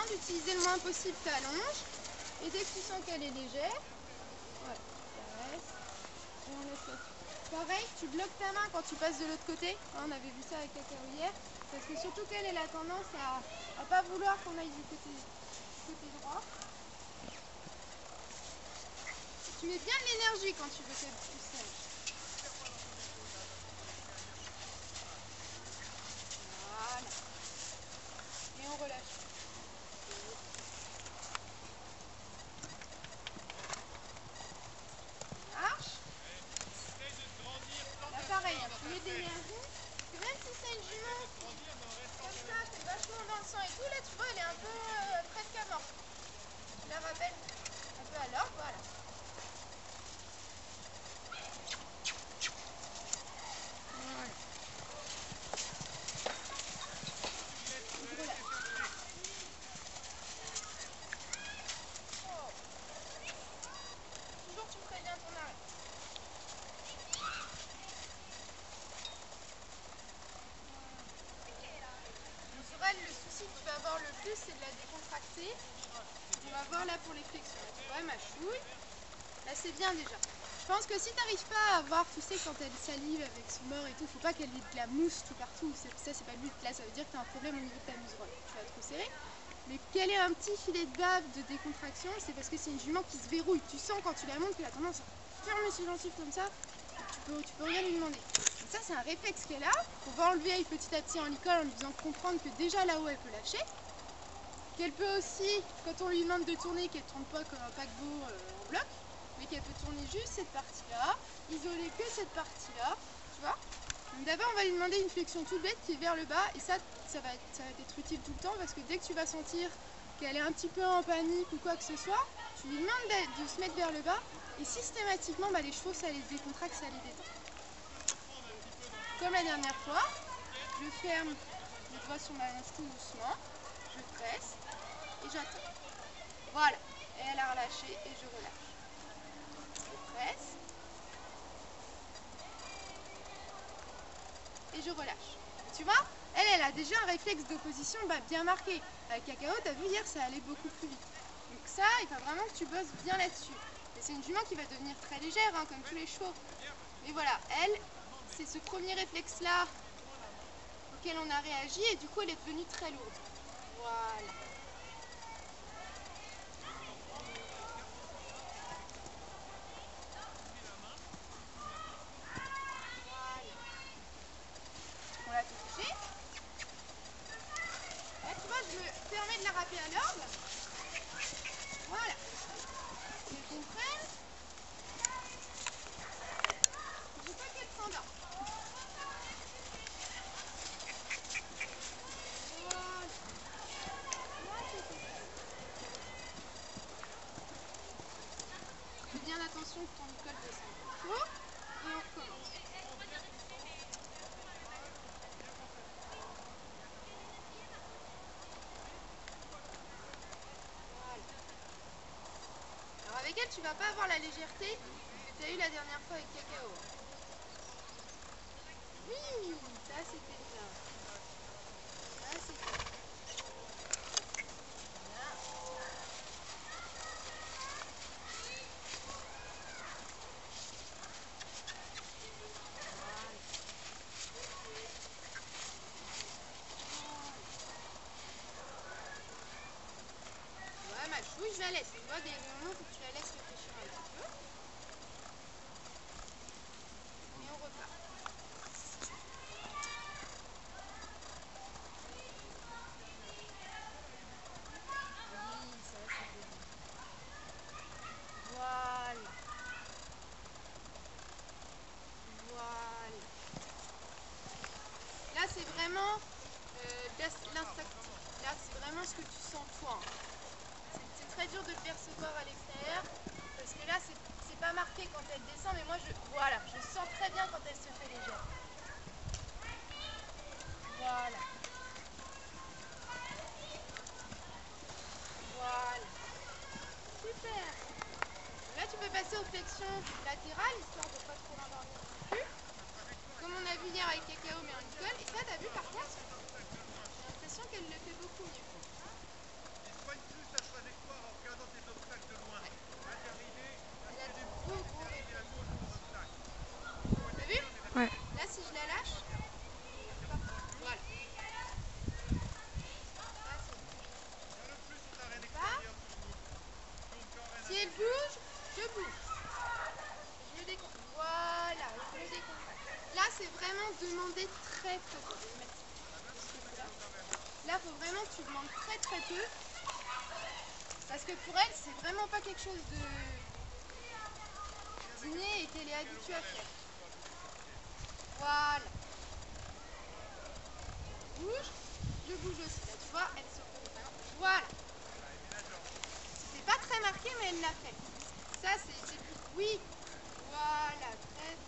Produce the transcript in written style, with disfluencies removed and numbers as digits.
d'utiliser le moins possible ta longe. Et dès que tu sens qu'elle est légère, voilà, caresse. Et on laisse là-dessus. Pareil, tu bloques ta main quand tu passes de l'autre côté. On avait vu ça avec Cacao hier. Parce que surtout qu'elle a tendance à pas vouloir qu'on aille du côté droit. Tu mets bien de l'énergie quand tu veux qu'elle pousse sèche. Voilà. Et on relâche. Marche. Là pareil, tu mets de l'énergie. Même si c'est une jument comme ça, c'est vachement dans le sang et tout, là tu vois elle est un peu presque à mort. Tu la rappelles un peu à l'ordre, voilà. Toujours tu ferais bien ton arrêt. Le souci que tu vas avoir le plus, c'est de la décontracter. On va voir là pour les flexions. Tu vois, ma chouille. Là, c'est bien déjà. Je pense que si tu n'arrives pas à voir, tu sais, quand elle salive avec son mort et tout, faut pas qu'elle ait de la mousse tout partout. Ça, c'est pas le but. Là, ça veut dire que tu as un problème au niveau de ta muserolle. Tu vas trop serrer. Mais qu'elle ait un petit filet de bave de décontraction, c'est parce que c'est une jument qui se verrouille. Tu sens quand tu la montes qu'elle a tendance à fermer ses gencives comme ça. Tu peux rien lui demander. Et ça, c'est un réflexe qu'elle a. On va enlever petit à petit en l'école en lui faisant comprendre que déjà là-haut, elle peut lâcher. Qu'elle peut aussi, quand on lui demande de tourner, qu'elle ne tourne pas comme un paquebot en bloc, mais qu'elle peut tourner juste cette partie-là, isoler que cette partie-là, tu vois. Donc d'abord, on va lui demander une flexion toute bête qui est vers le bas, et ça va être utile tout le temps, parce que dès que tu vas sentir qu'elle est un petit peu en panique ou quoi que ce soit, tu lui demandes de se mettre vers le bas, et systématiquement, les chevaux, ça les décontracte, ça les détend. Comme la dernière fois, je ferme le doigt sur ma hanche tout doucement, je presse et j'attends. Voilà, et elle a relâché et je relâche. Je presse et je relâche. Tu vois, elle a déjà un réflexe d'opposition bien marqué. Avec Cacao, tu as vu hier, ça allait beaucoup plus vite. Donc ça, il faut vraiment que tu bosses bien là-dessus. Et c'est une jument qui va devenir très légère, hein, comme tous les chevaux. Mais voilà, elle, c'est ce premier réflexe-là auquel on a réagi et du coup, elle est devenue très lourde. Voilà. On l'a tout touché. Là, tu vois, je me permets de la râper à l'ordre. Voilà. Qu'elle comprenne. Je veux pas qu'elle s'endorme. Voilà. Là, c'est tout. Fais bien attention que ton école descende trop. Et on recommence. Voilà. Alors avec elle, tu vas pas avoir la légèreté que tu as eu la dernière fois avec Cacao. Oui, ça c'était bien. Ça c'était bien. Ouais, ma chouille, je la laisse. Tu vois, des moments où tu la laisses réfléchir un petit peu. Et on repart. Oui, ça c'était bien. Voilà. Voilà. Là, c'est vraiment l'instinctif. Là, c'est vraiment ce que tu sens toi. C'est très dur de le percevoir à l'extérieur parce que là, c'est pas marqué quand elle descend, mais moi, voilà, je sens très bien quand elle se fait légère. Voilà. Voilà. Super. Là, tu peux passer aux flexions latérales, histoire de ne pas trop l'endormir non plus. Comme on a vu hier avec Cacao, mais en école. Et ça, t'as vu par contre, j'ai l'impression qu'elle le fait beaucoup mieux. c'est vraiment demander très très peu. Là, il faut vraiment que tu demandes très très peu. Parce que pour elle, c'est vraiment pas quelque chose de dîner et qu'elle est habituée à faire. Voilà. Bouge. Je bouge aussi. Là, tu vois, elle se retrouve vraiment. Voilà. C'était pas très marqué, mais elle l'a fait. Ça, c'est plus. Oui. Voilà. Très bien.